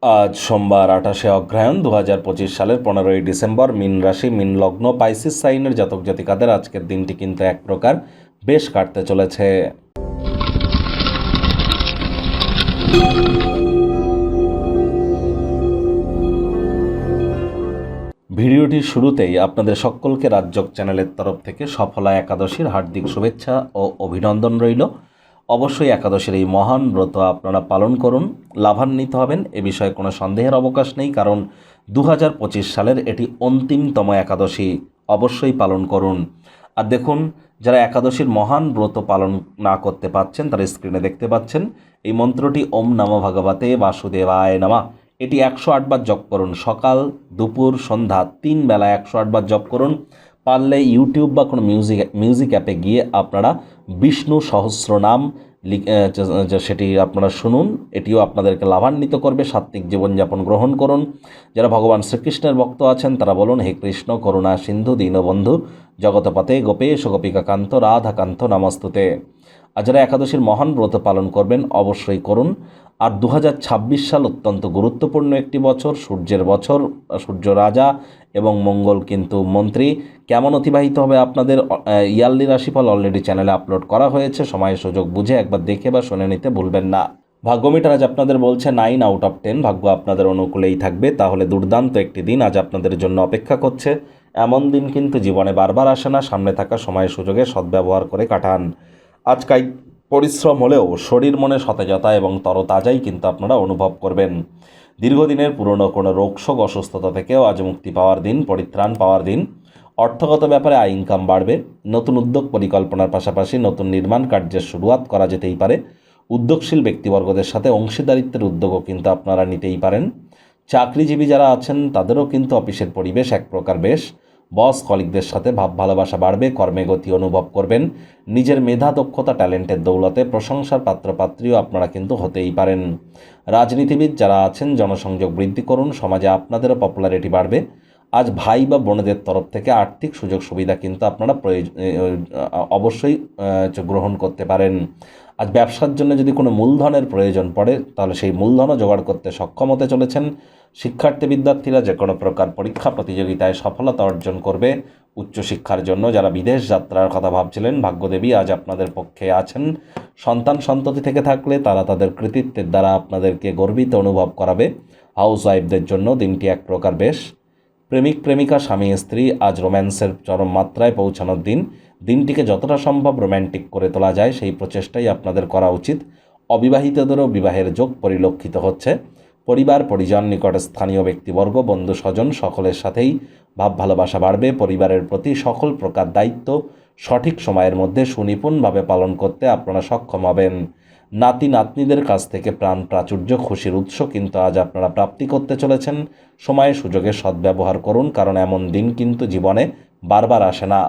আজ সোমবার 28শে অগ্রহায়ণ 2025 সালের 15ই ডিসেম্বর। মীন রাশি, মীন লগ্ন, পাইসিস সাইনের জাতক জাতিকাদের আজকের দিনটি কিন্তু এক প্রকার বেশ কাটতে চলেছে। ভিডিওটির শুরুতেই আপনাদের সকলকে রাজযোগ চ্যানেলের তরফ থেকে সফলা একাদশীর হার্দিক শুভেচ্ছা ও অভিনন্দন রইল। অবশ্যই একাদশীর এই মহান ব্রত আপনারা পালন করুন, লাভান্বিত হবেন, এ বিষয়ে কোনো সন্দেহের অবকাশ নেই। কারণ 2025 সালের এটি অন্তিমতম একাদশী, অবশ্যই পালন করুন। আর দেখুন, যারা একাদশীর মহান ব্রত পালন না করতে পারছেন তারা স্ক্রিনে দেখতে পাচ্ছেন এই মন্ত্রটি, ওম নমঃ ভগবতে বাসুদেবায় নমঃ। এটি 108 বার জপ করুন, সকাল, দুপুর, সন্ধ্যা 3 বেলা 108 বার জপ করুন। পারলে ইউটিউব বা কোনো মিউজিক অ্যাপে গিয়ে আপনারা বিষ্ণু সহস্রনাম সেটি আপনারা শুনুন। এটিও আপনাদেরকে লাভান্বিত করবে। সাত্ত্বিক জীবনযাপন গ্রহণ করুন। যারা ভগবান শ্রীকৃষ্ণের ভক্ত আছেন তারা বলুন, হে কৃষ্ণ করুণা সিন্ধু দীনবন্ধু জগতপতে গোপেশ গোপিকাকান্ত রাধাকান্ত নমস্তুতে। আর যারা একাদশীর মহান ব্রত পালন করবেন অবশ্যই করুন। আর 2026 সাল অত্যন্ত গুরুত্বপূর্ণ একটি বছর, সূর্যের বছর। সূর্য রাজা এবং মঙ্গল কিন্তু মন্ত্রী। কেমন অতিবাহিত হবে আপনাদের ইয়ারলি রাশিফল অলরেডি চ্যানেলে আপলোড করা হয়েছে। সময় সুযোগ বুঝে একবার দেখে বা শুনে নিতে ভুলবেন না। ভাগ্যমিটার আজ আপনাদের বলছে 9 আউট অফ 10, ভাগ্য আপনাদের অনুকূলেই থাকবে। তাহলে দুর্দান্ত একটি দিন আজ আপনাদের জন্য অপেক্ষা করছে। এমন দিন কিন্তু জীবনে বারবার আসে না। সামনে থাকা সময় সুযোগে সদ্ব্যবহার করে কাটান। আজ পরিশ্রম হলেও শরীর মনে সতেজতা এবং তরতাজাই কিন্তু আপনারা অনুভব করবেন। দীর্ঘদিনের পুরনো কোনো রোগশোক অসুস্থতা থেকেও আজ মুক্তি পাওয়ার দিন, পরিত্রাণ পাওয়ার দিন। অর্থগত ব্যাপারে আয় ইনকাম বাড়বে। নতুন উদ্যোগ পরিকল্পনার পাশাপাশি নতুন নির্মাণ কার্যের শুরুয়াত করা যেতেই পারে। উদ্যোগশীল ব্যক্তিবর্গদের সাথে অংশীদারিত্বের উদ্যোগও কিন্তু আপনারা নিতেই পারেন। চাকরিজীবী যারা আছেন তাদেরও কিন্তু অফিসের পরিবেশ এক প্রকার বেশ। বস কলিগদের সাথে ভাব ভালোবাসা বাড়বে, কর্মে গতি অনুভব করবেন। নিজের মেধা, দক্ষতা, ট্যালেন্টের দৌলতে প্রশংসার পাত্রপাত্রীও আপনারা কিন্তু হতেই পারেন। রাজনীতিবিদ যারা আছেন জনসংযোগ বৃদ্ধি করুন, সমাজে আপনাদেরও পপুলারিটি বাড়বে। আজ ভাই বা বোনদের তরফ থেকে আর্থিক সুযোগ সুবিধা কিন্তু আপনারা অবশ্যই গ্রহণ করতে পারেন। আজ ব্যবসার জন্য যদি কোনো মূলধনের প্রয়োজন পড়ে তাহলে সেই মূলধনও জোগাড় করতে সক্ষম হতে চলেছেন। শিক্ষার্থী বিদ্যার্থীরা যে কোনো প্রকার পরীক্ষা প্রতিযোগিতায় সফলতা অর্জন করবে। উচ্চশিক্ষার জন্য যারা বিদেশ যাত্রার কথা ভাবছিলেন, ভাগ্যদেবী আজ আপনাদের পক্ষে আছেন। সন্তান সন্ততি থেকে থাকলে তারা তাদের কৃতিত্বের দ্বারা আপনাদেরকে গর্বিত অনুভব করাবে। হাউস ওয়াইফদের জন্য দিনটি এক প্রকার বেশ। প্রেমিক প্রেমিকা, স্বামী স্ত্রী আজ রোম্যান্সের চরম মাত্রায় পৌঁছানোর দিন। দিনটিকে যতটা সম্ভব রোম্যান্টিক করে তোলা যায় সেই প্রচেষ্টাই আপনাদের করা উচিত। অবিবাহিতদেরও বিবাহের যোগ পরিলক্ষিত হচ্ছে। পরিবার পরিজন, নিকট স্থানীয় ব্যক্তিবর্গ, বন্ধু স্বজন সকলের সাথেই ভাব ভালোবাসা বাড়বে। পরিবারের প্রতি সকল প্রকার দায়িত্ব সঠিক সময়ের মধ্যে সুনিপুণভাবে পালন করতে আপনারা সক্ষম হবেন। নাতি নাতনিদের কাছ থেকে প্রাণ প্রাচুর্য, খুশির উৎস কিন্তু আজ আপনারা প্রাপ্তি করতে চলেছেন। সময় সুযোগের সদ্ব্যবহার করুন, কারণ এমন দিন কিন্তু জীবনে বারবার আসে না।